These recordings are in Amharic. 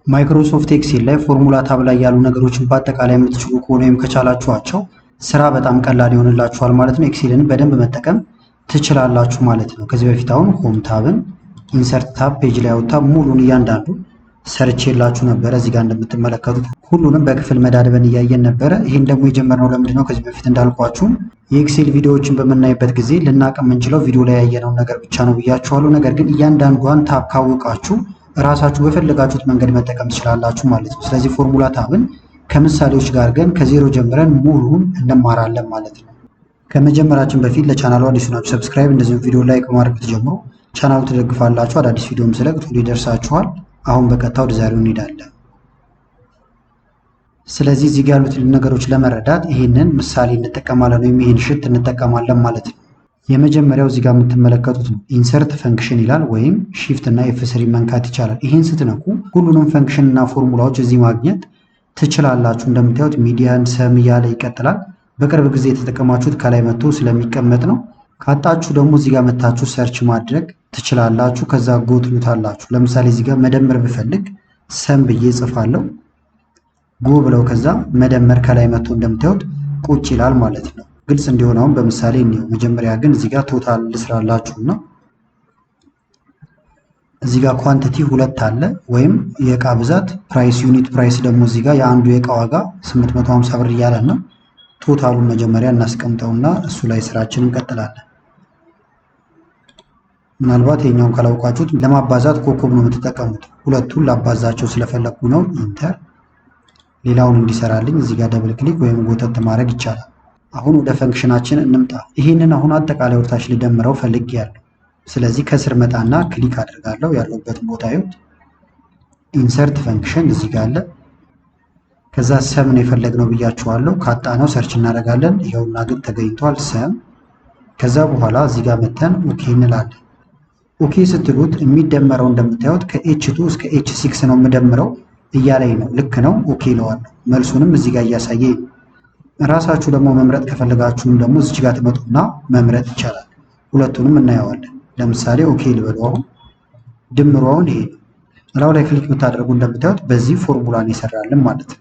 ማይክሮሶፍት ኤክሴል ላይ ፎርሙላ ታብ ላይ ያሉ ነገሮችን በአጠቃላይ የምትችሉ ከሆነ ወይም ከቻላችኋቸው ስራ በጣም ቀላል ይሆንላችኋል ማለት ነው። ኤክሴልን በደንብ መጠቀም ትችላላችሁ ማለት ነው። ከዚህ በፊት አሁን ሆም ታብን ኢንሰርት ታብ ፔጅ ላይ አውጥታ ሙሉን እያንዳንዱ ሰርቼላችሁ ነበረ። እዚህ ጋር እንደምትመለከቱት ሁሉንም በክፍል መዳድበን እያየን ነበረ። ይህን ደግሞ የጀመርነው ለምንድን ነው? ከዚህ በፊት እንዳልኳችሁ የኤክሴል ቪዲዮዎችን በምናይበት ጊዜ ልናቅ የምንችለው ቪዲዮ ላይ ያየነውን ነገር ብቻ ነው ብያችኋለሁ። ነገር ግን እያንዳንዷን ታብ ካወቃችሁ እራሳችሁ በፈለጋችሁት መንገድ መጠቀም ትችላላችሁ ማለት ነው። ስለዚህ ፎርሙላ ታብን ከምሳሌዎች ጋር ግን ከዜሮ ጀምረን ሙሉን እንማራለን ማለት ነው። ከመጀመራችን በፊት ለቻናሉ አዲስ ናችሁ ሰብስክራይብ፣ እንደዚሁም ቪዲዮ ላይክ ማድረግ ብትጀምሩ ቻናሉ ትደግፋላችሁ። አዳዲስ ቪዲዮም ስለቅ ቶሎ ይደርሳችኋል። አሁን በቀጥታ ወደ ዛሬው እንሄዳለን። ስለዚህ እዚህ ጋር ያሉትን ነገሮች ለመረዳት ይህንን ምሳሌ እንጠቀማለን ወይም ይህን ሽት እንጠቀማለን ማለት ነው። የመጀመሪያው እዚህ ጋር የምትመለከቱት ነው። ኢንሰርት ፈንክሽን ይላል ወይም ሺፍት እና ኤፍ3 መንካት ይቻላል። ይህን ስትነኩ ሁሉንም ፈንክሽን እና ፎርሙላዎች እዚህ ማግኘት ትችላላችሁ። እንደምታዩት ሚዲያን ሰም እያለ ይቀጥላል። በቅርብ ጊዜ የተጠቀማችሁት ከላይ መጥቶ ስለሚቀመጥ ነው። ካጣችሁ ደግሞ እዚህ ጋር መታችሁ ሰርች ማድረግ ትችላላችሁ። ከዛ ጎ ትሉታላችሁ። ለምሳሌ እዚህ ጋር መደመር ብፈልግ ሰም ብዬ ጽፋለሁ። ጎ ብለው ከዛ መደመር ከላይ መጥቶ እንደምታዩት ቁጭ ይላል ማለት ነው። ግልጽ እንዲሆን አሁን በምሳሌ እንየው። መጀመሪያ ግን እዚህ ጋር ቶታል ልስራላችሁና እዚህ ጋር ኳንቲቲ 2 አለ ወይም የእቃ ብዛት፣ ፕራይስ ዩኒት ፕራይስ ደግሞ እዚህ ጋር የአንዱ የእቃ ዋጋ 850 ብር እያለ ነው። ቶታሉን መጀመሪያ እናስቀምጠውና እሱ ላይ ስራችን እንቀጥላለን። ምናልባት የኛውን ካላውቃችሁት ለማባዛት ኮከብ ነው የምትጠቀሙት። ሁለቱን ላባዛቸው ስለፈለኩ ነው ኢንተር። ሌላውን እንዲሰራልኝ እዚህ ጋር ደብል ክሊክ ወይም ጎተት ማድረግ ይቻላል። አሁን ወደ ፈንክሽናችን እንምጣ። ይህንን አሁን አጠቃላይ ወርታች ልደምረው ፈልጌያለሁ። ስለዚህ ከስር መጣና ክሊክ አድርጋለሁ። ያለውበትን ቦታ ይሁት ኢንሰርት ፈንክሽን እዚህ ጋር አለ። ከዛ ሰም ነው የፈለግነው ብያችኋለሁ። ካጣ ነው ሰርች እናደርጋለን። ይኸውና ግን ተገኝቷል ሰም። ከዛ በኋላ እዚህ ጋር መተን ኦኬ እንላለን። ኦኬ ስትሉት የሚደመረው እንደምታዩት ከኤች2 እስከ ኤች6 ነው የምደምረው እያለኝ ነው። ልክ ነው ኦኬ እለዋለሁ። መልሱንም እዚህ ጋር እያሳየኝ ነው። ራሳችሁ ደግሞ መምረጥ ከፈለጋችሁም ደግሞ እዚች ጋር ትመጡና መምረጥ ይቻላል። ሁለቱንም እናየዋለን። ለምሳሌ ኦኬ ልበለው። አሁን ድምሩ አሁን ይሄ ነው። እላው ላይ ክሊክ ብታደርጉ እንደምታዩት በዚህ ፎርሙላን ይሰራልን ማለት ነው።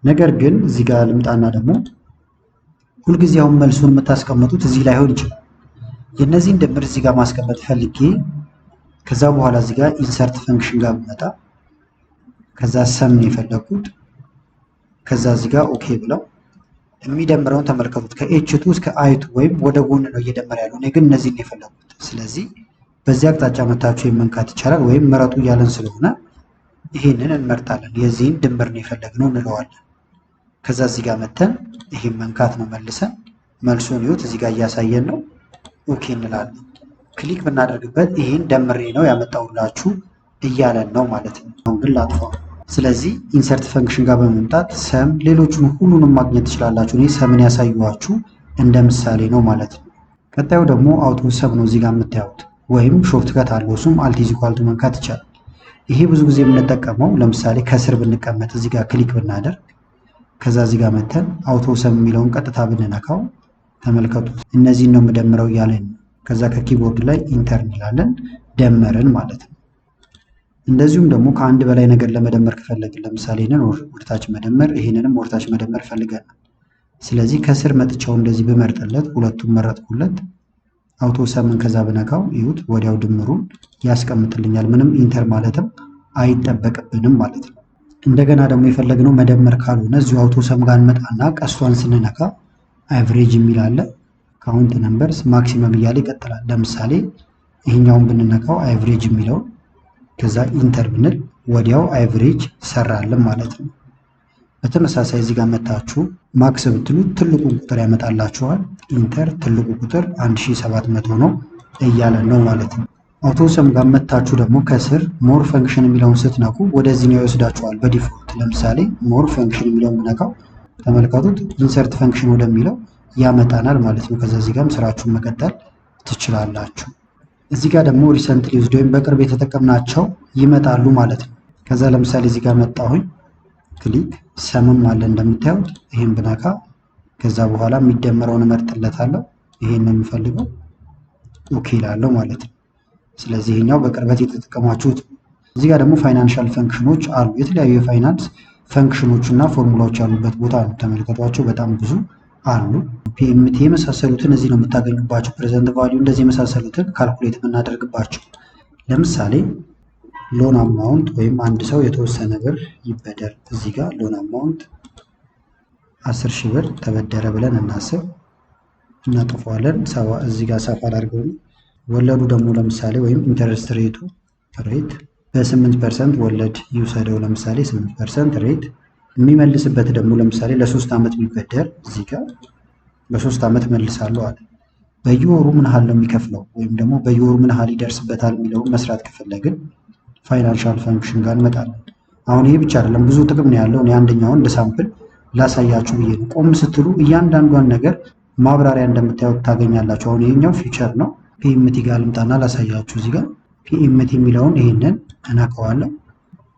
ነገር ግን እዚህ ጋር ልምጣና ደግሞ ሁልጊዜ አሁን መልሱን የምታስቀምጡት እዚህ ላይ ሆን ይችላል። የነዚህን ድምር እዚህ ጋር ማስቀመጥ ፈልጌ ከዛ በኋላ እዚህ ጋር ኢንሰርት ፈንክሽን ጋር ብመጣ ከዛ ሰም ነው የፈለኩት። ከዛ እዚህ ጋር ኦኬ ብለው የሚደምረውን ተመልከቱት። ከኤች2 እስከ አይቱ ወይም ወደ ጎን ነው እየደመረ ያለው። እኔ ግን እነዚህን ነው የፈለኩት። ስለዚህ በዚህ አቅጣጫ መታችሁ መንካት ይቻላል። ወይም ምረጡ እያለን ስለሆነ ይሄንን እንመርጣለን። የዚህን ድምር ነው የፈለግነው እንለዋለን። ከዛ እዚህ ጋር መተን ይሄን መንካት ነው መልሰን መልሱን ይሁት እዚህ ጋር እያሳየን ነው። ኦኬ እንላለን። ክሊክ ብናደርግበት ይሄን ደምሬ ነው ያመጣውላችሁ እያለን ነው ማለት ነው። አሁን ግን ላጥፋው። ስለዚህ ኢንሰርት ፈንክሽን ጋር በመምጣት ሰም ሌሎቹን ሁሉንም ማግኘት ትችላላችሁ። እኔ ሰምን ያሳየኋችሁ እንደ ምሳሌ ነው ማለት ነው። ቀጣዩ ደግሞ አውቶ ሰብ ነው እዚህ ጋር የምታዩት ወይም ሾርት ከት አለው። እሱም አልት ኢዝ ኢኳል ቱ መንካት ይቻላል። ይሄ ብዙ ጊዜ የምንጠቀመው ለምሳሌ ከስር ብንቀመጥ እዚህ ጋር ክሊክ ብናደርግ ከዛ እዚህ ጋር መተን አውቶ ሰብ የሚለውን ቀጥታ ብንነካው ተመልከቱት። እነዚህን ነው የምደምረው እያለን ነው። ከዛ ከኪቦርድ ላይ ኢንተር እንላለን ደመርን ማለት ነው። እንደዚሁም ደግሞ ከአንድ በላይ ነገር ለመደመር ከፈለግን ለምሳሌ ይሄንን ወርታች መደመር ይሄንንም ወርታች መደመር ፈልገናል። ስለዚህ ከስር መጥቻው እንደዚህ ብመርጥለት ሁለቱም መረጥኩለት። አውቶ ሰምን ከዛ ብነካው ይሁት ወዲያው ድምሩን ያስቀምጥልኛል። ምንም ኢንተር ማለትም አይጠበቅብንም ማለት ነው። እንደገና ደግሞ የፈለግነው መደመር ካልሆነ እዚሁ አውቶ ሰም ጋር እንመጣና ቀስቷን ስንነካ አቨሬጅ የሚል አለ። ካውንት ነምበርስ ማክሲመም እያለ ይቀጥላል። ለምሳሌ ይሄኛውን ብንነካው አቨሬጅ የሚለው ከዛ ኢንተር ብንል ወዲያው አቨሬጅ ሰራልን ማለት ነው። በተመሳሳይ እዚህ ጋር መታችሁ ማክስ ብትሉት ትልቁን ቁጥር ያመጣላችኋል። ኢንተር ትልቁ ቁጥር 1700 ነው እያለን ነው ማለት ነው። አውቶ ሰም ጋር መታችሁ ደግሞ ከስር ሞር ፈንክሽን የሚለውን ስትነኩ ወደዚህ ነው ይወስዳችኋል በዲፎልት። ለምሳሌ ሞር ፈንክሽን የሚለውን ብነካው ተመልከቱት ኢንሰርት ፈንክሽን ወደሚለው ያመጣናል ማለት ነው። ከዛ እዚህ ጋርም ስራችሁን መቀጠል ትችላላችሁ። እዚህ ጋር ደግሞ ሪሰንትሊ ዩዝድ ወይም በቅርብ የተጠቀምናቸው ይመጣሉ ማለት ነው። ከዛ ለምሳሌ እዚህ ጋር መጣሁኝ ክሊክ ሰምም አለ እንደምታዩት። ይሄን ብነካ ከዛ በኋላ የሚደመረውን እመርጥለታለሁ። ይሄን ነው የምፈልገው ኦኬ እላለሁ ማለት ነው። ስለዚህ ይሄኛው በቅርበት የተጠቀማችሁት እዚህ ጋር ደግሞ ፋይናንሻል ፈንክሽኖች አሉ። የተለያዩ የፋይናንስ ፈንክሽኖች እና ፎርሙላዎች ያሉበት ቦታ ነው። ተመልከቷቸው፣ በጣም ብዙ አሉ። ፒኤምቲ የመሳሰሉትን እዚህ ነው የምታገኙባቸው። ፕሬዘንት ቫሊዩ እንደዚህ የመሳሰሉትን ካልኩሌት የምናደርግባቸው። ለምሳሌ ሎን አማውንት ወይም አንድ ሰው የተወሰነ ብር ይበደር። እዚህ ጋር ሎን አማውንት 10,000 ብር ተበደረ ብለን እናስብ። እናጠፋዋለን። እዚህ ጋር ሰፋ አድርገው ወለዱ ደግሞ ለምሳሌ ወይም ኢንተረስት ሬቱ ሬት በ8% ወለድ ይውሰደው። ለምሳሌ 8% ሬት የሚመልስበት ደግሞ ለምሳሌ ለ3 ዓመት ቢበደር እዚህ ጋር በ3 ዓመት መልሳለሁ አለ። በየወሩ ምን ያህል ነው የሚከፍለው ወይም ደግሞ በየወሩ ምን ያህል ይደርስበታል የሚለውን መስራት ከፈለግን ፋይናንሻል ፈንክሽን ጋር እንመጣለን። አሁን ይሄ ብቻ አይደለም፣ ብዙ ጥቅም ነው ያለው። እኔ አንደኛውን እንደ ሳምፕል ላሳያችሁ ብዬ ነው። ቆም ስትሉ እያንዳንዷን ነገር ማብራሪያ እንደምታዩት ታገኛላችሁ። አሁን ይሄኛው ፊቸር ነው። ፒኤምቲ ጋር ልምጣና ላሳያችሁ። እዚህ ጋር ፒኤምቲ የሚለውን ይሄንን እነካዋለሁ።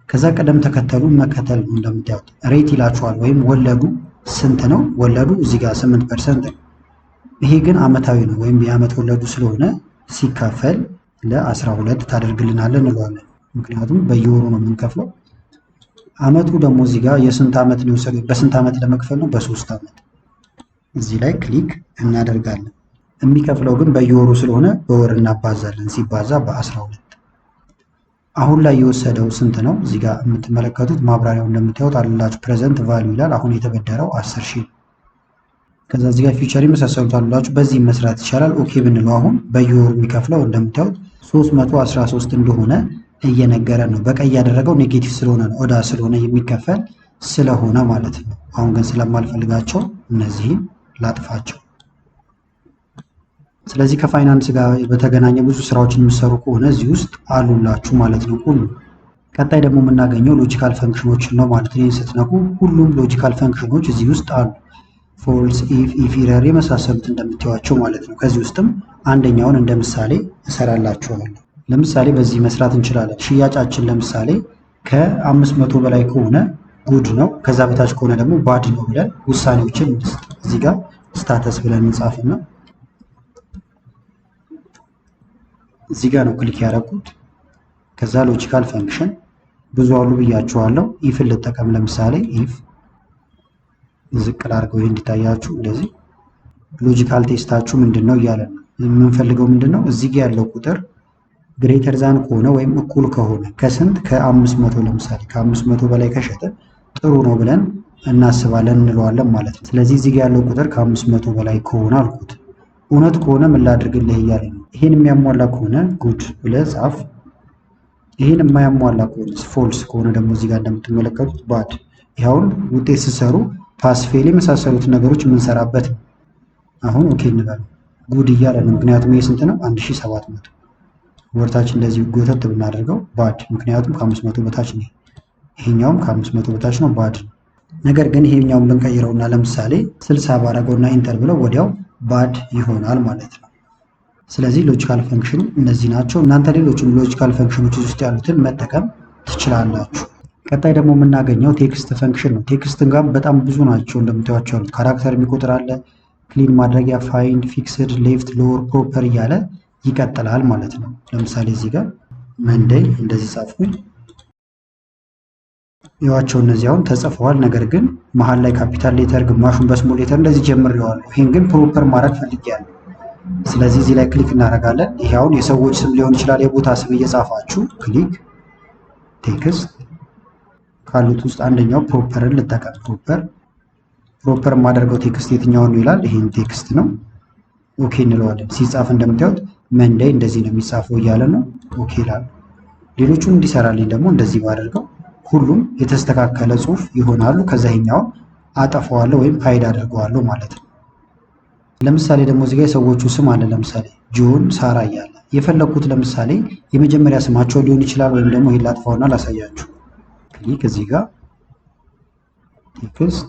ከዛ ቅደም ተከተሉ መከተል ነው። እንደምታዩት ሬት ይላችኋል ወይም ወለዱ ስንት ነው? ወለዱ እዚህ ጋር 8% ነው። ይሄ ግን አመታዊ ነው ወይም የአመት ወለዱ ስለሆነ ሲካፈል ለ12 ታደርግልናለን እንለዋለን። ምክንያቱም በየወሩ ነው የምንከፍለው። አመቱ ደግሞ እዚህ ጋር የስንት ዓመት ነው የወሰደው? በስንት ዓመት ለመክፈል ነው? በ3 ዓመት። እዚህ ላይ ክሊክ እናደርጋለን። የሚከፍለው ግን በየወሩ ስለሆነ በወር እናባዛለን። ሲባዛ በ12 አሁን ላይ የወሰደው ስንት ነው? እዚህ ጋር የምትመለከቱት ማብራሪያው እንደምታዩት አሉላችሁ። ፕሬዘንት ቫልዩ ይላል። አሁን የተበደረው 10,000። ከዛ እዚህ ጋር ፊውቸር የመሳሰሉት አሉላችሁ። በዚህ መስራት ይቻላል። ኦኬ ብንለው አሁን በየወሩ የሚከፍለው እንደምታዩት 313 እንደሆነ እየነገረ ነው። በቀይ ያደረገው ኔጌቲቭ ስለሆነ ነው፣ ኦዳ ስለሆነ የሚከፈል ስለሆነ ማለት ነው። አሁን ግን ስለማልፈልጋቸው እነዚህን ላጥፋቸው። ስለዚህ ከፋይናንስ ጋር በተገናኘ ብዙ ስራዎችን የምትሰሩ ከሆነ እዚህ ውስጥ አሉላችሁ ማለት ነው ሁሉ። ቀጣይ ደግሞ የምናገኘው ሎጂካል ፈንክሽኖችን ነው ማለት ነው። ይህን ስትነኩ ሁሉም ሎጂካል ፈንክሽኖች እዚህ ውስጥ አሉ። ፎልስ፣ ኢፍ ኢረር የመሳሰሉት እንደምታዩቸው ማለት ነው። ከዚህ ውስጥም አንደኛውን እንደ ምሳሌ እሰራላችኋለሁ። ለምሳሌ በዚህ መስራት እንችላለን። ሽያጫችን ለምሳሌ ከ500 በላይ ከሆነ ጉድ ነው፣ ከዛ በታች ከሆነ ደግሞ ባድ ነው ብለን ውሳኔዎችን እንስጥ። እዚህ ጋር ስታተስ ብለን እንጻፍና እዚህ ጋር ነው ክሊክ ያደረኩት። ከዛ ሎጂካል ፈንክሽን ብዙ አሉ ብያችኋለሁ። ኢፍን ልጠቀም። ለምሳሌ ኢፍ ዝቅ ላድርገው ይሄ እንዲታያችሁ። እንደዚህ ሎጂካል ቴስታችሁ ምንድነው እያለ ነው። የምንፈልገው ምንድነው እዚህ ጋር ያለው ቁጥር ግሬተር ዛን ከሆነ ወይም እኩል ከሆነ ከስንት ከ500 ለምሳሌ ከ500 በላይ ከሸጠ ጥሩ ነው ብለን እናስባለን እንለዋለን ማለት ነው። ስለዚህ እዚህ ጋር ያለው ቁጥር ከ500 በላይ ከሆነ አልኩት። እውነት ከሆነ ምን ላድርግልህ እያለ ነው። ይሄን የሚያሟላ ከሆነ ጉድ ብለህ ጻፍ። ይሄን የማያሟላ ከሆነ ፎልስ ከሆነ ደግሞ እዚህ ጋር እንደምትመለከቱት ባድ። ይኸውን ውጤት ሲሰሩ ፓስ ፌል የመሳሰሉት ነገሮች የምንሰራበት ነው። አሁን ኦኬ እንበል። ጉድ እያለ ነው። ምክንያቱም ይሄ ስንት ነው? 1700። ወርታችን እንደዚህ ጎተት ብናደርገው ባድ፣ ምክንያቱም ከ500 በታች ነው። ይሄኛውም ከ500 በታች ነው፣ ባድ ነው። ነገር ግን ይሄኛውን ብንቀይረውና ለምሳሌ 60 ባረገውና ኢንተር ብለው ወዲያው ባድ ይሆናል ማለት ነው። ስለዚህ ሎጂካል ፈንክሽን እነዚህ ናቸው። እናንተ ሌሎችም ሎጂካል ፈንክሽኖች ውስጥ ያሉትን መጠቀም ትችላላችሁ። ቀጣይ ደግሞ የምናገኘው ቴክስት ፈንክሽን ነው። ቴክስትን ጋር በጣም ብዙ ናቸው እንደምታዩቸው ያሉት። ካራክተር የሚቆጥር አለ፣ ክሊን ማድረጊያ፣ ፋይንድ፣ ፊክስድ፣ ሌፍት፣ ሎወር፣ ፕሮፐር እያለ ይቀጥላል ማለት ነው። ለምሳሌ እዚህ ጋር መንደይ እንደዚህ ጻፍኩኝ። ይዋቸው እነዚህ አሁን ተጽፈዋል። ነገር ግን መሀል ላይ ካፒታል ሌተር፣ ግማሹን በስሞል ሌተር እንደዚህ ጀምሬዋለሁ። ይሄን ግን ፕሮፐር ማድረግ ፈልጌያለሁ። ስለዚህ እዚህ ላይ ክሊክ እናደርጋለን። ይሄ አሁን የሰዎች ስም ሊሆን ይችላል፣ የቦታ ስም እየጻፋችሁ ክሊክ ቴክስት ካሉት ውስጥ አንደኛው ፕሮፐርን ልጠቀም። ፕሮፐር የማደርገው ቴክስት የትኛውን ነው ይላል። ይሄን ቴክስት ነው። ኦኬ እንለዋለን። ሲጻፍ እንደምታዩት መንደይ እንደዚህ ነው የሚጻፈው እያለ ነው። ኦኬ ይላል። ሌሎቹን እንዲሰራልኝ ደግሞ እንደዚህ ባደርገው ሁሉም የተስተካከለ ጽሑፍ ይሆናሉ። ከዛ ይሄኛውን አጠፋዋለሁ ወይም ሀይድ አድርገዋለሁ ማለት ነው። ለምሳሌ ደግሞ እዚህ ጋር የሰዎቹ ስም አለ። ለምሳሌ ጆን፣ ሳራ እያለ የፈለኩት ለምሳሌ የመጀመሪያ ስማቸው ሊሆን ይችላል። ወይም ደግሞ ይሄን ላጥፋውና ላሳያችሁ። ክሊክ እዚህ ጋር ቴክስት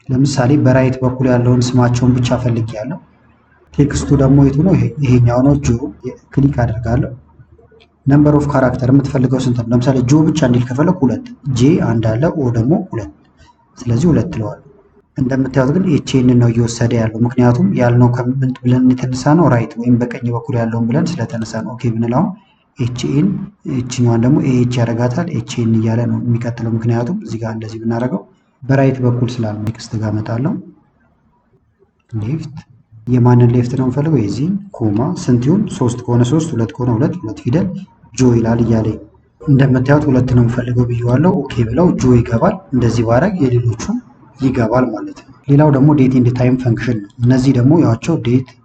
ለምሳሌ በራይት በኩል ያለውን ስማቸውን ብቻ ፈልጌያለሁ። ቴክስቱ ደግሞ የቱ ነው? ይሄኛው ነው። ጆ ክሊክ አድርጋለሁ። ነምበር ኦፍ ካራክተር የምትፈልገው ስንት ነው? ለምሳሌ ጆ ብቻ እንዲል ከፈለኩ 2፣ ጄ አንድ አለ፣ ኦ ደግሞ 2። ስለዚህ 2 ትለዋለሁ። እንደምታዩት ግን ኤችኤን ነው እየወሰደ ያለው። ምክንያቱም ያልነው ከምን ብለን የተነሳ ነው? ራይት ወይም በቀኝ በኩል ያለውን ብለን ስለተነሳ ነው። ኦኬ ብንለው ኤችኤን እችኛዋን ደግሞ ኤች ያደርጋታል ኤችኤን እያለ ነው የሚቀጥለው። ምክንያቱም እዚህ ጋር እንደዚህ ብናደርገው በራይት በኩል ስላለ ኔክስት ጋር እመጣለሁ። ሌፍት የማንን ሌፍት ነው የምፈልገው? የዚህን ኮማ ስንት ይሁን? 3 ከሆነ 3 2 ከሆነ 2 2 ፊደል ጆ ይላል እያለ እንደምታዩት 2 ነው የምፈልገው ብየዋለሁ። ኦኬ ብለው ጆ ይገባል። እንደዚህ ባረግ የሌሎቹ ይገባል ማለት ነው። ሌላው ደግሞ ዴት ኤንድ ታይም ፈንክሽን ነው። እነዚህ ደግሞ ያቸው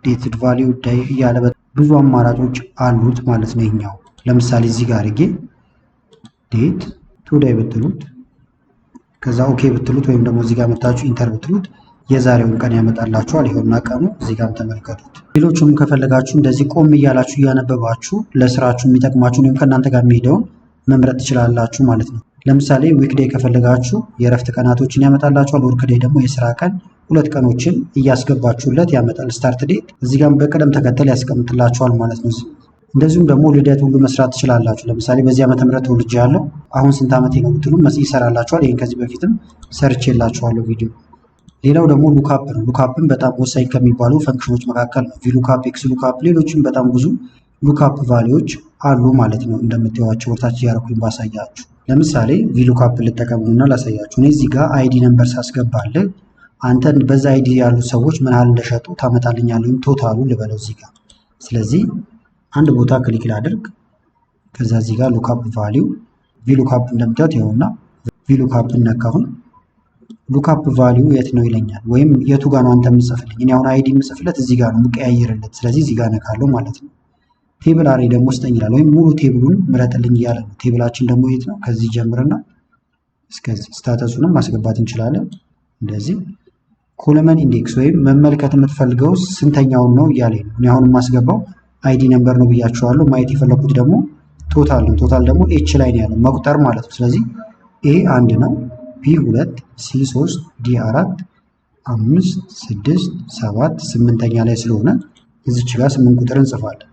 ዴትድ ቫሊዩ ዳይ እያለ ብዙ አማራጮች አሉት ማለት ነው። ይሄኛው ለምሳሌ እዚህ ጋር አድርጌ ዴት ቱዴይ ብትሉት ከዛ ኦኬ ብትሉት ወይም ደግሞ እዚህ ጋር መታችሁ ኢንተር ብትሉት የዛሬውን ቀን ያመጣላችኋል። ይኸውና ቀኑ እዚህ ጋር ተመልከቱት። ሌሎቹንም ከፈለጋችሁ እንደዚህ ቆም እያላችሁ እያነበባችሁ ለስራችሁ የሚጠቅማችሁን ወይም ከእናንተ ጋር የሚሄደውን መምረጥ ትችላላችሁ ማለት ነው። ለምሳሌ ዊክዴይ ከፈለጋችሁ የእረፍት ቀናቶችን ያመጣላችኋል። ወርክዴይ ደግሞ የስራ ቀን 2 ቀኖችን እያስገባችሁለት ያመጣል። ስታርት ዴት እዚህ ጋር በቅደም ተከተል ያስቀምጥላችኋል ማለት ነው። እንደዚሁም ደግሞ ልደት ሁሉ መስራት ትችላላችሁ። ለምሳሌ በዚህ ዓመተ ምህረት ተወልጄ ያለው አሁን ስንት ዓመቴ ነው ብትሉ ይሰራላችኋል። ይሄን ከዚህ በፊትም ሰርቼላችኋለሁ ቪዲዮ። ሌላው ደግሞ ሉክአፕ ነው። ሉክአፕን በጣም ወሳኝ ከሚባሉ ፈንክሽኖች መካከል ነው። ቪሉክአፕ፣ ኤክስ ሉክአፕ፣ ሌሎችም በጣም ብዙ ሉክአፕ ቫሊዎች አሉ ማለት ነው። እንደምታዩዋቸው ወርታች እያደረኩኝ ባሳያችሁ። ለምሳሌ ቪሉክአፕ ልጠቀሙና ላሳያችሁ። እኔ እዚህ ጋር አይዲ ነምበር ሳስገባልህ አንተ በዛ አይዲ ያሉ ሰዎች ምን ያህል እንደሸጡ ታመጣልኛለህ። ቶታሉ ልበለው እዚህ ጋር። ስለዚህ አንድ ቦታ ክሊክ ላድርግ። ከዛ እዚህ ጋር ሉክአፕ ቫሊዩ ቪሉክአፕ እንደምታዩት ይኸውና ቪሉክአፕ ነካሁን። ሉክአፕ ቫሊዩ የት ነው ይለኛል፣ ወይም የቱ ጋር ነው አንተ የምጽፍልኝ። እኔ አሁን አይዲ የምጽፍለት እዚህ ጋር ነው የምቀያይርለት። ስለዚህ እዚህ ጋር ነካለሁ ማለት ነው። ቴብል አሬ ደግሞ ስጠኝ ይላል፣ ወይም ሙሉ ቴብሉን ምረጥልኝ እያለ ነው። ቴብላችን ደግሞ የት ነው? ከዚህ ጀምርና እስከዚህ ስታተሱንም ማስገባት እንችላለን። እንደዚህ ኮለመን ኢንዴክስ ወይም መመልከት የምትፈልገው ስንተኛውን ነው እያለኝ ነው። እኔ አሁን የማስገባው አይዲ ነምበር ነው ብያቸዋለሁ። ማየት የፈለኩት ደግሞ ቶታል ነው። ቶታል ደግሞ ኤች ላይ ነው ያለው መቁጠር ማለት ነው። ስለዚህ ኤ 1 ነው፣ ቢ 2፣ ሲ 3፣ ዲ 4፣ 5፣ 6፣ 7 8ኛ ላይ ስለሆነ እዚች ጋር 8 ቁጥር እንጽፋለን።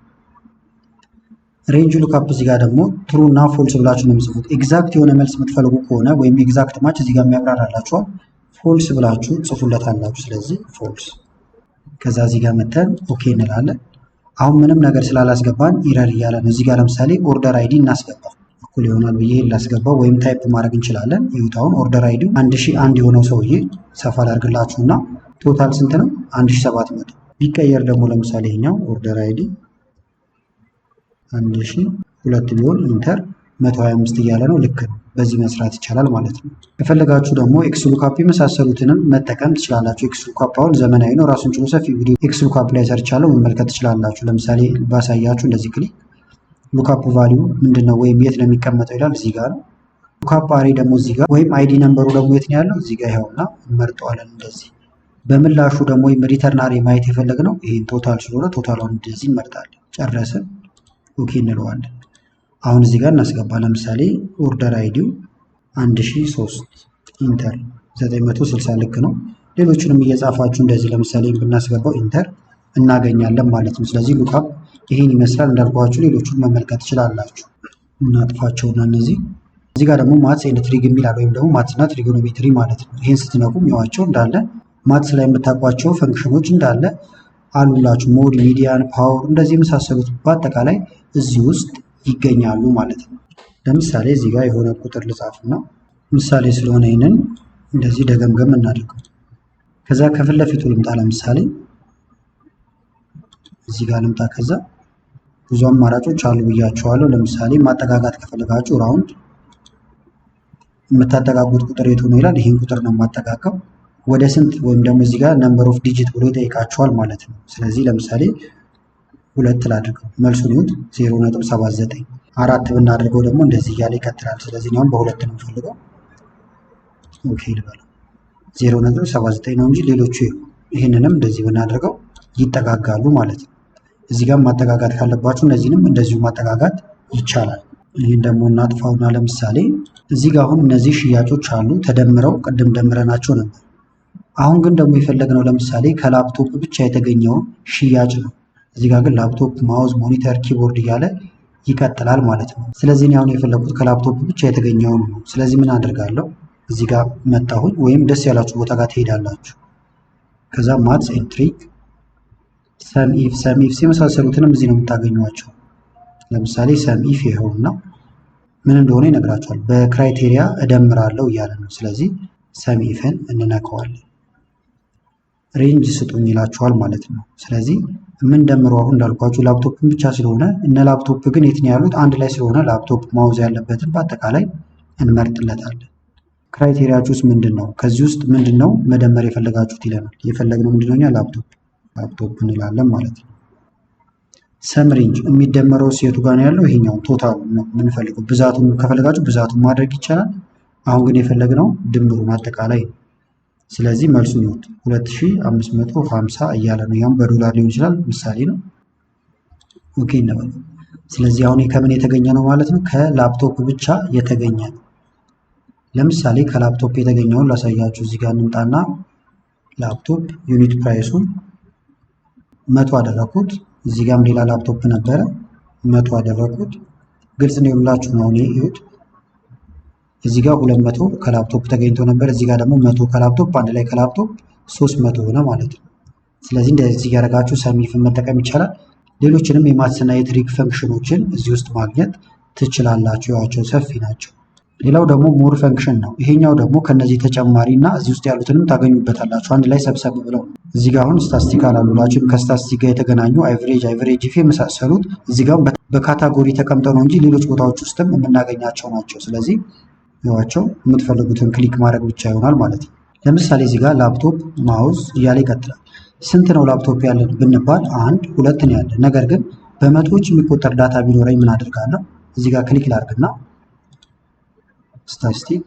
ሬንጅ ሉክአፕ እዚህ ጋር ደግሞ ትሩ እና ፎልስ ብላችሁ ነው የምጽፉት። ኤግዛክት የሆነ መልስ የምትፈልጉ ከሆነ ወይም ኤግዛክት ማች እዚህ ጋር የሚያብራራላችኋል። ፎልስ ብላችሁ ጽፉለታላችሁ። ስለዚህ ፎልስ። ከዛ እዚህ ጋር መተን ኦኬ እንላለን። አሁን ምንም ነገር ስላላስገባን ኢረር እያለ ነው። እዚህ ጋር ለምሳሌ ኦርደር አይዲ እናስገባ። እኩል ይሆናል ብዬ ላስገባው ወይም ታይፕ ማድረግ እንችላለን። ይሁታውን ኦርደር አይዲ 1001 የሆነው ሰውዬ ሰፋ ላድርግላችሁ እና ቶታል ስንት ነው? 1700 ቢቀየር ደግሞ ለምሳሌ ይሄኛው ኦርደር አይዲ 1002 ቢሆን ኢንተር 125 እያለ ነው። ልክ ነው። በዚህ መስራት ይቻላል ማለት ነው። ከፈለጋችሁ ደግሞ ኤክስ ሉክአፕ የመሳሰሉትንም መጠቀም ትችላላችሁ። ኤክስ ሉክአፕ አሁን ዘመናዊ ነው። ራሱን ችሎ ሰፊ ቪዲዮ ኤክስ ሉክአፕ ላይ ሰርቻለሁ፣ መመልከት ትችላላችሁ። ለምሳሌ ባሳያችሁ እንደዚህ ክሊክ ሉክአፕ ቫሊዩ ምንድነው ወይም የት ነው የሚቀመጠው ይላል። እዚህ ጋር ነው። ሉክአፕ አሬ ደግሞ እዚህ ጋር፣ ወይም አይዲ ነምበሩ ደግሞ የት ነው ያለው? እዚህ ጋር ይኸውና እንመርጠዋለን እንደዚህ። በምላሹ ደግሞ ወይም ሪተርን አሬ ማየት የፈለግነው ይሄን ቶታል ስለሆነ ቶታሉን እንደዚህ እንመርጣለን። ጨረስን፣ ኦኬ እንለዋለን። አሁን እዚህ ጋር እናስገባ። ለምሳሌ ኦርደር አይዲው 1003 ኢንተር 960 ልክ ነው። ሌሎቹንም እየጻፋችሁ እንደዚህ ለምሳሌ ብናስገባው ኢንተር እናገኛለን ማለት ነው። ስለዚህ ሉክአፕ ይሄን ይመስላል። እንዳልኳችሁ ሌሎቹን መመልከት ትችላላችሁ። እናጥፋቸውና እዚህ ጋር ደግሞ ማትስ ኤንድ ትሪግ የሚላል ወይም ደግሞ ማትስ እና ትሪጎኖሜትሪ ማለት ነው። ይሄን ስትነቁም ያዋቸው እንዳለ ማትስ ላይ የምታውቋቸው ፈንክሽኖች እንዳለ አሉላችሁ። ሞድ፣ ሚዲያን፣ ፓወር እንደዚህ የመሳሰሉት በአጠቃላይ እዚህ ውስጥ ይገኛሉ ማለት ነው። ለምሳሌ እዚህ ጋር የሆነ ቁጥር ልጻፍና ምሳሌ ስለሆነ ይህንን እንደዚህ ደገምገም እናድርገው። ከዛ ከፊት ለፊቱ ልምጣ። ለምሳሌ እዚህ ጋር ልምጣ። ከዛ ብዙ አማራጮች አሉ ብያቸዋለሁ። ለምሳሌ ማጠጋጋት ከፈለጋችሁ ራውንድ የምታጠጋጉት ቁጥር የቱ ነው ይላል። ይህን ቁጥር ነው የማጠጋጋው። ወደ ስንት ወይም ደግሞ እዚህ ጋር ነምበር ኦፍ ዲጂት ብሎ ይጠይቃቸዋል ማለት ነው። ስለዚህ ለምሳሌ 2 ላድርገው። መልሱን ይሁት 0.79። 4 ብናደርገው ደግሞ እንደዚህ እያለ ይቀጥላል። ስለዚህ አሁን በ2 ነው የምፈልገው። ኦኬ ልበለው። 0.79 ነው እንጂ ሌሎቹ ይህንንም እንደዚህ ብናደርገው ይጠጋጋሉ ማለት ነው። እዚህ ጋር ማጠጋጋት ካለባችሁ እነዚህንም እንደዚሁ ማጠጋጋት ይቻላል። ይህን ደግሞ እናጥፋውና ለምሳሌ እዚህ ጋር አሁን እነዚህ ሽያጮች አሉ ተደምረው ቅድም ደምረናቸው ነበር። አሁን ግን ደግሞ የፈለግነው ለምሳሌ ከላፕቶፕ ብቻ የተገኘውን ሽያጭ ነው። እዚህ ጋር ግን ላፕቶፕ፣ ማውዝ፣ ሞኒተር፣ ኪቦርድ እያለ ይቀጥላል ማለት ነው። ስለዚህ አሁን የፈለኩት ከላፕቶፕ ብቻ የተገኘውን ነው። ስለዚህ ምን አድርጋለሁ? እዚህ ጋር መጣሁኝ፣ ወይም ደስ ያላችሁ ቦታ ጋር ትሄዳላችሁ። ከዛ ማትስ ኤንድ ትሪግ፣ ሰም ኢፍ የመሳሰሉትንም እዚህ ነው የምታገኟቸው። ለምሳሌ ሰም ኢፍ ይኸውና ምን እንደሆነ ይነግራችኋል። በክራይቴሪያ እደምራለሁ እያለ ነው። ስለዚህ ሰም ኢፍን እንነካዋለን። ሬንጅ ስጡኝ ይላችኋል ማለት ነው። ስለዚህ የምንደምረው አሁን እንዳልኳችሁ ላፕቶፕን ብቻ ስለሆነ እነ ላፕቶፕ ግን የት ነው ያሉት? አንድ ላይ ስለሆነ ላፕቶፕ ማውዝ ያለበትን በአጠቃላይ እንመርጥለታለን። ክራይቴሪያችሁስ ምንድን ነው? ከዚህ ውስጥ ምንድን ነው መደመር የፈለጋችሁት ይለናል። የፈለግነው ምንድን ነው? እኛ ላፕቶፕ እንላለን ማለት ነው። ሰም ሬንጅ የሚደመረው የቱ ጋር ነው ያለው? ይሄኛው ቶታሉ ነው የምንፈልገው። ብዛቱን ከፈለጋችሁ ብዛቱን ማድረግ ይቻላል። አሁን ግን የፈለግነው ድምሩን አጠቃላይ ነው። ስለዚህ መልሱን ይወት 2550 እያለ ነው። ያም በዶላር ሊሆን ይችላል፣ ምሳሌ ነው። ኦኬ እንበል። ስለዚህ አሁን ከምን የተገኘ ነው ማለት ነው? ከላፕቶፕ ብቻ የተገኘ ነው። ለምሳሌ ከላፕቶፕ የተገኘውን ላሳያችሁ። እዚህ ጋር እንምጣና ላፕቶፕ ዩኒት ፕራይሱን 100 አደረኩት። እዚህ ጋርም ሌላ ላፕቶፕ ነበረ 100 አደረኩት። ግልጽ ነው የምላችሁ ነው። አሁን ይሁት እዚህ ጋር 200 ከላፕቶፕ ተገኝቶ ነበር። እዚህ ጋር ደግሞ 100 ከላፕቶፕ አንድ ላይ ከላፕቶፕ 300 ሆነ ማለት ነው። ስለዚህ እንደዚህ ያደረጋችሁ ሰም ኢፍን መጠቀም ይቻላል። ሌሎችንም የማትስና የትሪክ ፈንክሽኖችን እዚህ ውስጥ ማግኘት ትችላላችሁ። ያቸው ሰፊ ናቸው። ሌላው ደግሞ ሞር ፈንክሽን ነው። ይሄኛው ደግሞ ከነዚህ ተጨማሪ እና እዚህ ውስጥ ያሉትንም ታገኙበታላችሁ አንድ ላይ ሰብሰብ ብለው። እዚህ ጋር አሁን ስታስቲካል አሉላችሁ ከስታስቲክ ጋር የተገናኙ አይቨሬጅ ኢፍ የመሳሰሉት እዚህ ጋር በካታጎሪ ተቀምጠው ነው እንጂ ሌሎች ቦታዎች ውስጥም የምናገኛቸው ናቸው። ስለዚህ ያዋቸው የምትፈልጉትን ክሊክ ማድረግ ብቻ ይሆናል ማለት ነው። ለምሳሌ እዚህ ጋር ላፕቶፕ ማውዝ እያለ ይቀጥላል። ስንት ነው ላፕቶፕ ያለን ብንባል 1 2 ነው ያለን። ነገር ግን በመቶዎች የሚቆጠር ዳታ ቢኖረኝ ምን አድርጋለሁ? እዚህ ጋር ክሊክ ላድርግና ስታቲስቲክ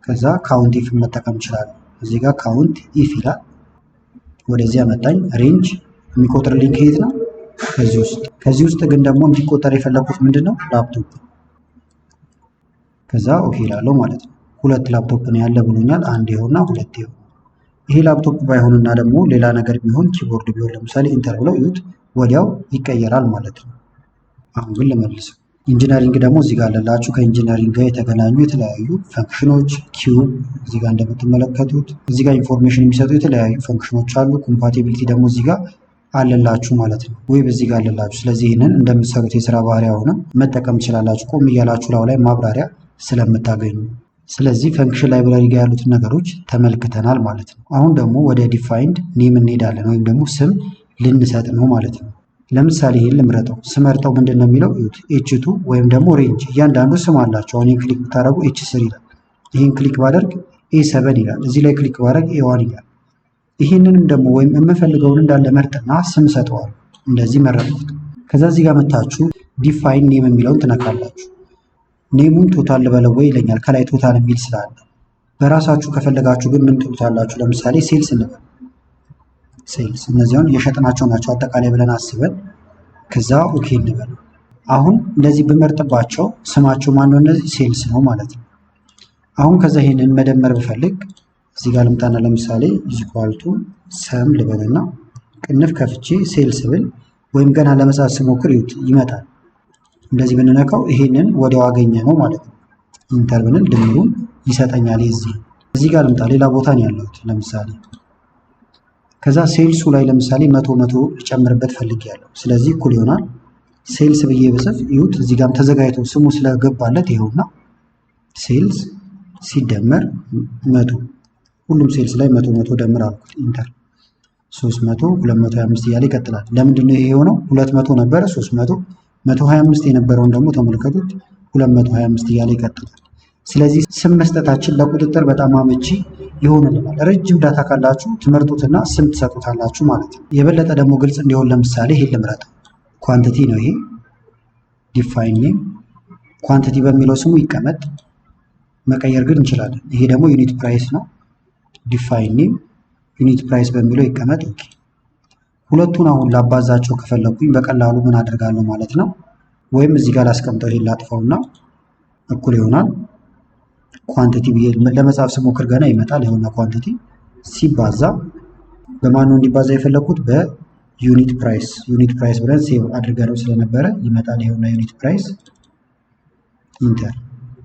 ከዛ ካውንት ኢፍ መጠቀም ይችላል። እዚህ ጋር ካውንት ኢፍ ይላል። ወደዚህ ያመጣኝ ሬንጅ የሚቆጥርልኝ ከየት ነው? ከዚህ ውስጥ ግን ደግሞ እንዲቆጠር የፈለኩት ምንድነው? ላፕቶፕ። ከዛ ኦኬ እላለሁ ማለት ነው። 2 ላፕቶፕ ነው ያለ ብሎኛል። 1 ይኸውና 2 ይኸው። ይሄ ላፕቶፕ ባይሆንና ደግሞ ሌላ ነገር ቢሆን ኪቦርድ ቢሆን ለምሳሌ ኢንተር ብለው ይዩት ወዲያው ይቀየራል ማለት ነው። አሁን ግን ልመልሰው። ኢንጂነሪንግ ደግሞ እዚህ ጋር አለላችሁ። ከኢንጂነሪንግ ጋር የተገናኙ የተለያዩ ፈንክሽኖች ኪዩብ እዚህ ጋር እንደምትመለከቱት እዚህ ጋር ኢንፎርሜሽን የሚሰጡ የተለያዩ ፈንክሽኖች አሉ። ኮምፓቲቢሊቲ ደግሞ እዚህ ጋር አለላችሁ ማለት ነው። ዌብ እዚህ ጋር አለላችሁ። ስለዚህ ይህንን እንደምትሰሩት የስራ ባህሪ አሁንም መጠቀም ትችላላችሁ። ቆም እያላችሁ ላው ላይ ማብራሪያ ስለምታገኙ። ስለዚህ ፈንክሽን ላይብራሪ ጋር ያሉትን ነገሮች ተመልክተናል ማለት ነው። አሁን ደግሞ ወደ ዲፋይንድ ኔም እንሄዳለን፣ ወይም ደግሞ ስም ልንሰጥ ነው ማለት ነው። ለምሳሌ ይሄን ልምረጠው። ስመርጠው ምንድን ነው የሚለው? ኤች2 ወይም ደግሞ ሬንጅ እያንዳንዱ ስም አላቸው። አሁን ይህን ክሊክ ብታደርጉ ኤች3 ይላል። ይህን ክሊክ ባደርግ ኤ7 ይላል። እዚህ ላይ ክሊክ ባደርግ ኤ1 ይላል። ይህንንም ደግሞ ወይም የምፈልገውን እንዳለ መርጥና ስም ሰጠዋል። እንደዚህ መረጥኩት። ከዛ እዚህ ጋር መታችሁ ዲፋይን ኔም የሚለውን ትነካላችሁ። ኔሙን ቶታል ልበለው ወይ ይለኛል። ከላይ ቶታል የሚል ስላለ በራሳችሁ ከፈለጋችሁ ግን ምን ትሉታላችሁ? ለምሳሌ ሴልስ እንበል። ሴልስ እነዚያውን የሸጥናቸው ናቸው አጠቃላይ ብለን አስበን ከዛ ኦኬ እንበል። አሁን እንደዚህ ብመርጥባቸው ስማቸው ማነው? እነዚህ ሴልስ ነው ማለት ነው። አሁን ከዛ ይሄንን መደመር ብፈልግ እዚህ ጋር ልምጣና ለምሳሌ ኢኳልቱ ሰም ልበልና ቅንፍ ከፍቼ ሴልስ ብል ወይም ገና ለመጻፍ ስሞክር ይመጣል። እንደዚህ ብንነካው ይሄንን ወዲያው አገኘ ነው ማለት ነው። ኢንተር ብንል ድምሩን ይሰጠኛል። እዚህ ጋር ልምጣ፣ ሌላ ቦታ ነው ያለሁት ለምሳሌ። ከዛ ሴልሱ ላይ ለምሳሌ 100 ጨምርበት ፈልጌያለሁ። ስለዚህ እኩል ይሆናል ሴልስ ብዬ ብጽፍ ይሁት እዚህ ጋርም ተዘጋጅቶ ስሙ ስለገባለት ይኸውና ሴልስ ሲደመር 100 ሁሉም ሴልስ ላይ 100 ደምር አልኩት። ኢንተር 300 225 እያለ ይቀጥላል። ለምንድን ነው ይሄ የሆነው? 200 ነበረ 300 125 የነበረውን ደግሞ ተመልከቱት 225 እያለ ይቀጥላል። ስለዚህ ስም መስጠታችን ለቁጥጥር በጣም አመቺ ይሆንልናል። ረጅም ዳታ ካላችሁ ትመርጡትና ስም ትሰጡታላችሁ ማለት ነው። የበለጠ ደግሞ ግልጽ እንዲሆን ለምሳሌ ይሄን ልምረጥ። ኳንቲቲ ነው ይሄ። ዲፋይን ኔም ኳንቲቲ በሚለው ስሙ ይቀመጥ። መቀየር ግን እንችላለን። ይሄ ደግሞ ዩኒት ፕራይስ ነው። ዲፋይን ኔም ዩኒት ፕራይስ በሚለው ይቀመጥ። ኦኬ። ሁለቱን አሁን ላባዛቸው ከፈለኩኝ በቀላሉ ምን አደርጋለሁ ማለት ነው? ወይም እዚህ ጋር ላስቀምጠው፣ ይሄን ላጥፋውና እኩል ይሆናል ኳንቲቲ ብዬ ለመጻፍ ስሞክር ገና ይመጣል። ይኸውና ኳንቲቲ ሲባዛ በማን ነው እንዲባዛ የፈለኩት? በዩኒት ፕራይስ። ዩኒት ፕራይስ ብለን ሴቭ አድርገነው ስለነበረ ይመጣል። ይኸውና ዩኒት ፕራይስ ኢንተር።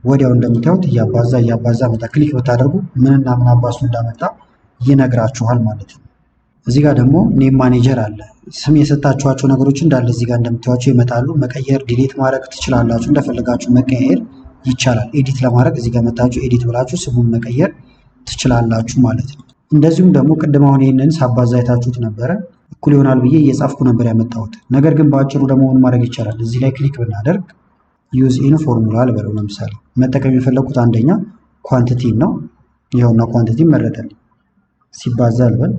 ወዲያው እንደምታዩት እያባዛ መጣ። ክሊክ ብታደርጉ ምንና ምን አባሱ እንዳመጣ ይነግራችኋል ማለት ነው። እዚህ ጋር ደግሞ ኔም ማኔጀር አለ። ስም የሰጣችኋቸው ነገሮች እንዳለ እዚህ ጋር እንደምታዩቸው ይመጣሉ። መቀየር ዲሊት ማድረግ ትችላላችሁ። እንደፈለጋችሁ መቀየር ይቻላል። ኤዲት ለማድረግ እዚህ ጋር መታችሁ ኤዲት ብላችሁ ስሙን መቀየር ትችላላችሁ ማለት ነው። እንደዚሁም ደግሞ ቅድም አሁን ይህንን ሳባዛ አይታችሁት ነበረ። እኩል ይሆናል ብዬ እየጻፍኩ ነበር ያመጣሁት። ነገር ግን በአጭሩ ደግሞ ምን ማድረግ ይቻላል? እዚህ ላይ ክሊክ ብናደርግ ዩዝ ኢን ፎርሙላ ልበለው። ለምሳሌ መጠቀም የፈለኩት አንደኛ ኳንቲቲ ነው። ይኸውና ኳንቲቲ መረጠልኝ። ሲባዛ ልበል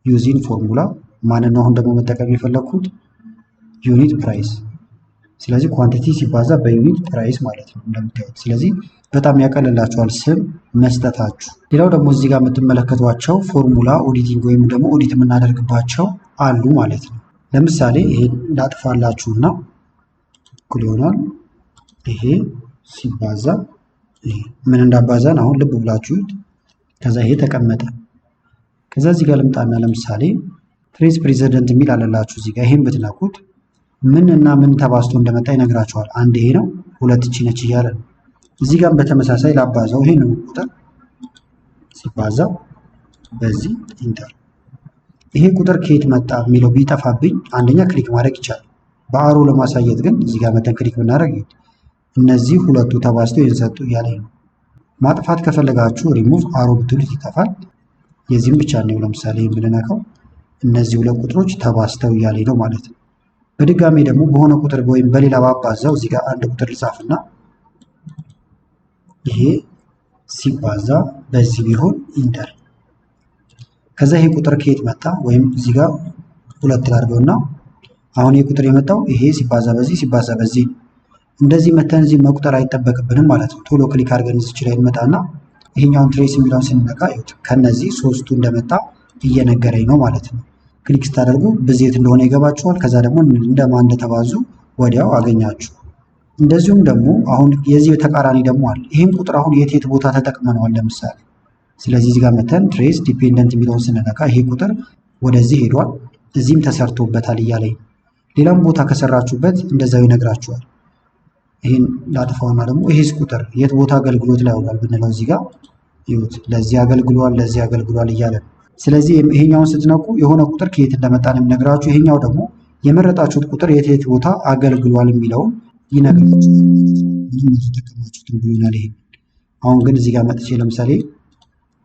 ዩዝ ኢን ፎርሙላ ማንን ነው አሁን ደግሞ መጠቀም የፈለኩት? ዩኒት ፕራይስ። ስለዚህ ኳንቲቲ ሲባዛ በዩኒት ፕራይስ ማለት ነው እንደምታዩት። ስለዚህ በጣም ያቀልላችኋል ስም መስጠታችሁ። ሌላው ደግሞ እዚህ ጋር የምትመለከቷቸው ፎርሙላ ኦዲቲንግ ወይም ደግሞ ኦዲት የምናደርግባቸው አሉ ማለት ነው። ለምሳሌ ይሄ ላጥፋላችሁና እኩል ይሆናል ይሄ ሲባዛ ይሄ ምን እንዳባዛን አሁን ልብ ብላችሁት። ከዛ ይሄ ተቀመጠ። ከዛ እዚህ ጋር ልምጣና ለምሳሌ ትሬስ ፕሬዚደንት የሚል አለላችሁ እዚህ ጋር ይሄን ብትነኩት ምን እና ምን ተባዝቶ እንደመጣ ይነግራችኋል። አንድ ይሄ ነው፣ ሁለት እቺ ነች እያለ ነው። እዚህ ጋር በተመሳሳይ ላባዛው ይሄ ነው ቁጥር ሲባዛ በዚህ ኢንተር። ይሄ ቁጥር ከየት መጣ የሚለው ቢጠፋብኝ አንደኛ ክሊክ ማድረግ ይቻላል። በአሮ ለማሳየት ግን እዚህ ጋር መተን ክሊክ ብናደርግ እነዚህ ሁለቱ ተባዝተው ይንሰጡ እያለኝ ነው። ማጥፋት ከፈለጋችሁ ሪሙቭ አሮ ብትሉት ይጠፋል። የዚህም ብቻ ነው። ለምሳሌ የምንነካው እነዚህ ሁለት ቁጥሮች ተባዝተው እያለኝ ነው ማለት ነው። በድጋሚ ደግሞ በሆነ ቁጥር ወይም በሌላ ባባዛው እዚህ ጋር አንድ ቁጥር ልጻፍና ይሄ ሲባዛ በዚህ ቢሆን ኢንተር። ከዛ ይሄ ቁጥር ከየት መጣ ወይም እዚህ ጋር ሁለት ላድርገውና አሁን ይሄ ቁጥር የመጣው ይሄ ሲባዛ በዚህ እንደዚህ መተን እዚህ መቁጠር አይጠበቅብንም ማለት ነው። ቶሎ ክሊክ አድርገን እዚች ላይ እንመጣና ይሄኛውን ትሬስ የሚለውን ስንነካ ከነዚህ ሶስቱ እንደመጣ እየነገረኝ ነው ማለት ነው። ክሊክ ስታደርጉ ብዜት እንደሆነ ይገባችኋል። ከዛ ደግሞ እንደማን እንደተባዙ ወዲያው አገኛችሁ። እንደዚሁም ደግሞ አሁን የዚህ ተቃራኒ ደግሞ አለ። ይህን ቁጥር አሁን የት ቦታ ተጠቅመነዋል ለምሳሌ። ስለዚህ እዚህ ጋር መተን ትሬስ ዲፔንደንት የሚለውን ስንነካ ይሄ ቁጥር ወደዚህ ሄዷል፣ እዚህም ተሰርቶበታል እያለኝ። ሌላም ቦታ ከሰራችሁበት እንደዛው ይነግራችኋል። ይህን ላጥፋውና ደግሞ ይሄስ ቁጥር የት ቦታ አገልግሎት ላይ ውሏል ብንለው እዚህ ጋር ይሁት ለዚህ አገልግሏል፣ ለዚህ አገልግሏል እያለ ነው። ስለዚህ ይሄኛውን ስትነቁ የሆነ ቁጥር ከየት እንደመጣ ነው የሚነግራችሁ። ይሄኛው ደግሞ የመረጣችሁት ቁጥር የት ቦታ አገልግሏል የሚለውን ይነግራችኋል። ምንም አልተጠቀማችሁትም ብሎናል። ይሄ አሁን ግን እዚህ ጋር መጥቼ ለምሳሌ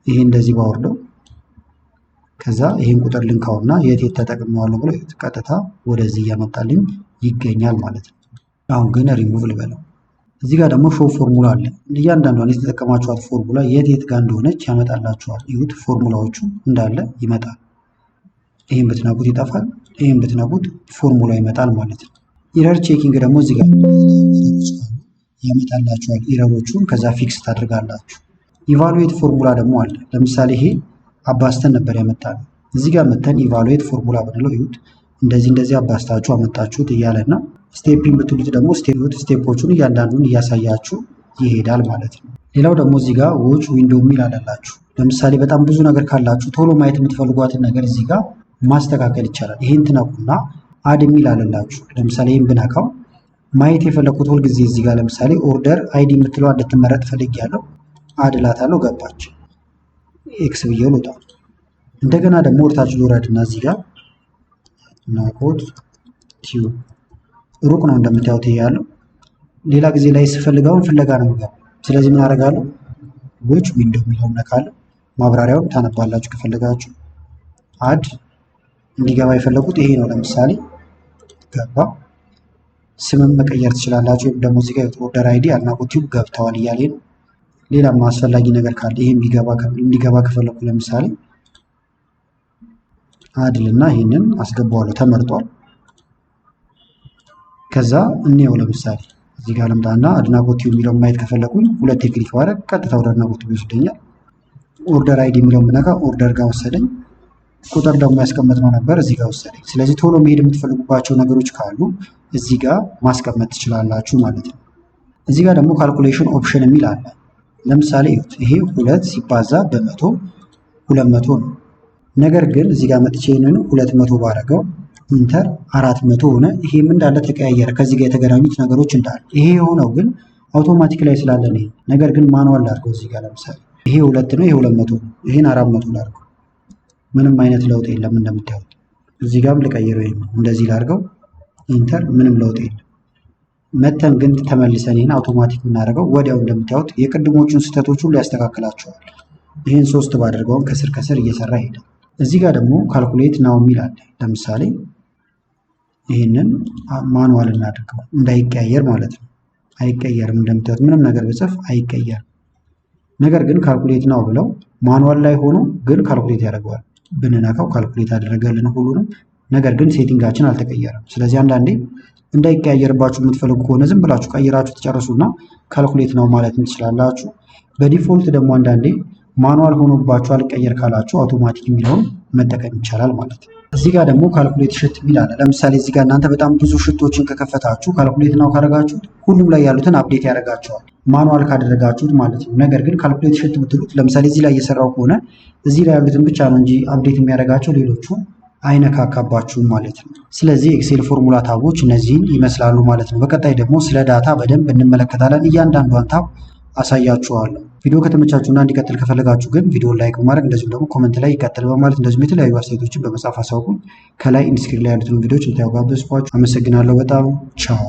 ይሄ እንደዚህ ባወርደው ከዛ ይሄን ቁጥር ልንካውና የት ተጠቅመዋለሁ ብሎ ቀጥታ ወደዚህ እያመጣልኝ ይገኛል ማለት ነው። አሁን ግን ሪሙቭ ልበለው። እዚህ ጋር ደግሞ ሾው ፎርሙላ አለ። እያንዳንዷን የተጠቀማችኋት ፎርሙላ የት ጋር እንደሆነች ያመጣላችኋል። ይሁት ፎርሙላዎቹ እንዳለ ይመጣል። ይህን ብትነኩት ይጠፋል፣ ይህን ብትነኩት ፎርሙላ ይመጣል ማለት ነው። ኢረር ቼኪንግ ደግሞ እዚህ ጋር ያመጣላችኋል ኢረሮቹን፣ ከዛ ፊክስ ታደርጋላችሁ። ኢቫሉዌት ፎርሙላ ደግሞ አለ። ለምሳሌ ይሄ አባስተን ነበር ያመጣል። እዚህ ጋር መተን ኢቫሉዌት ፎርሙላ ብንለው ይሁት እንደዚህ አባስታችሁ አመጣችሁት እያለና ስቴፒንግ ብትሉት ደግሞ ስቴፖቹን እያንዳንዱን እያሳያችሁ ይሄዳል ማለት ነው። ሌላው ደግሞ እዚህ ጋር ዎች ዊንዶ የሚል አለላችሁ። ለምሳሌ በጣም ብዙ ነገር ካላችሁ ቶሎ ማየት የምትፈልጓትን ነገር እዚህ ጋር ማስተካከል ይቻላል። ይህን ትነኩና አድ የሚል አለላችሁ። ለምሳሌ ይህን ብነካው ማየት የፈለኩት ሁልጊዜ እዚህ ጋር ለምሳሌ ኦርደር አይዲ የምትለው እንድትመረጥ ፈልጌያለሁ። አድ እላታለሁ፣ ገባች። ኤክስ ብዬው ልውጣ። እንደገና ደግሞ ወርታች ልውረድና እዚህ ጋር ናኮድ ቲዩ ሩቅ ነው እንደምታዩት ይሄ ያለው። ሌላ ጊዜ ላይ ስፈልጋውን ፍለጋ ነው የሚገባው። ስለዚህ ምን አደርጋለሁ? ዎች ዊንዶው የሚለውን ነካለሁ። ማብራሪያውን ታነባላችሁ ከፈለጋችሁ። አድ እንዲገባ የፈለጉት ይሄ ነው። ለምሳሌ ገባ። ስምም መቀየር ትችላላችሁ። ወይም ደግሞ እዚህ ጋር ኦርደር አይዲ አድናቆት ቲዩብ ገብተዋል እያለ ነው። ሌላም አስፈላጊ ነገር ካለ ይሄን እንዲገባ ከፈለኩ ለምሳሌ አድልና ይሄንን አስገባዋለሁ። ተመርጧል። ከዛ እንየው። ለምሳሌ እዚህ ጋር ልምጣና አድናቆት ቲዩብ የሚለውን ማየት ከፈለኩኝ ሁለቴ ክሊክ ማድረግ ቀጥታ ወደ አድናቆት ቲዩብ ይወስደኛል። ኦርደር አይዲ የሚለውን ብነካ ኦርደር ጋር ወሰደኝ። ቁጥር ደግሞ ያስቀመጥነው ነበር እዚህ ጋር ወሰደኝ። ስለዚህ ቶሎ መሄድ የምትፈልጉባቸው ነገሮች ካሉ እዚህ ጋር ማስቀመጥ ትችላላችሁ ማለት ነው። እዚህ ጋር ደግሞ ካልኩሌሽን ኦፕሽን የሚል አለ። ለምሳሌ ይሄ 2 ሲባዛ በመቶ 200 ነው። ነገር ግን እዚህ ጋር መጥቼ ይሄንን 200 ባረገው ኢንተር 400 ሆነ። ይሄም እንዳለ ተቀያየረ። ከዚህ ጋር የተገናኙት ነገሮች እንዳለ ይሄ የሆነው ግን አውቶማቲክ ላይ ስላለ ነው። ነገር ግን ማኑዋል ላድርገው። እዚህ ጋር ለምሳሌ ይሄ 2 ነው፣ ይሄ 200 ነው። ይሄን 400 ላድርገው። ምንም አይነት ለውጥ የለም እንደምታዩት። እዚህ ጋርም ልቀይረው እንደዚህ ላድርገው ኢንተር፣ ምንም ለውጥ የለም። መተን ግን ተመልሰን ይህን አውቶማቲክ የምናደርገው ወዲያው እንደምታዩት የቅድሞቹን ስህተቶች ሁሉ ያስተካክላቸዋል። ይህን 3 ባደርገውን ከስር ከስር እየሰራ ይሄዳል። እዚህ ጋር ደግሞ ካልኩሌት ናው የሚል አለ። ለምሳሌ ይህንን ማኑዋል እናድርገው እንዳይቀያየር ማለት ነው። አይቀየርም እንደምታዩት ምንም ነገር ብጽፍ አይቀየርም። ነገር ግን ካልኩሌት ናው ብለው ማኑዋል ላይ ሆኖ ግን ካልኩሌት ያደርገዋል። ብንነካው ካልኩሌት አደረገልን ሁሉንም። ነገር ግን ሴቲንጋችን አልተቀየረም። ስለዚህ አንዳንዴ እንዳይቀያየርባችሁ የምትፈልጉ ከሆነ ዝም ብላችሁ ቀይራችሁ ትጨርሱና ካልኩሌት ነው ማለት ትችላላችሁ። በዲፎልት ደግሞ አንዳንዴ ማኑዋል ሆኖባችሁ አልቀየር ካላችሁ አውቶማቲክ የሚለውን መጠቀም ይቻላል ማለት ነው። እዚህ ጋር ደግሞ ካልኩሌት ሽት የሚል አለ። ለምሳሌ እዚህ ጋር እናንተ በጣም ብዙ ሽቶችን ከከፈታችሁ ካልኩሌት ናው ካደረጋችሁት ሁሉም ላይ ያሉትን አፕዴት ያደርጋቸዋል፣ ማኑዋል ካደረጋችሁት ማለት ነው። ነገር ግን ካልኩሌት ሽት ብትሉት ለምሳሌ እዚህ ላይ እየሰራው ከሆነ እዚህ ላይ ያሉትን ብቻ ነው እንጂ አፕዴት የሚያደርጋቸው ሌሎቹ አይነካካባችሁም ማለት ነው። ስለዚህ ኤክሴል ፎርሙላ ታቦች እነዚህን ይመስላሉ ማለት ነው። በቀጣይ ደግሞ ስለ ዳታ በደንብ እንመለከታለን። እያንዳንዷን ታብ አሳያችኋለሁ። ቪዲዮ ከተመቻችሁና እንዲቀጥል ከፈለጋችሁ ግን ቪዲዮን ላይክ በማድረግ እንደዚሁም ደግሞ ኮመንት ላይ ይቀጥል በማለት እንደዚሁም የተለያዩ አስተያየቶችን በመጻፍ አሳውቁኝ። ከላይ ኢንስክሪን ላይ ያሉትን ቪዲዮዎች እንድታዩ ጋበዝኳችሁ። አመሰግናለሁ በጣም ቻው።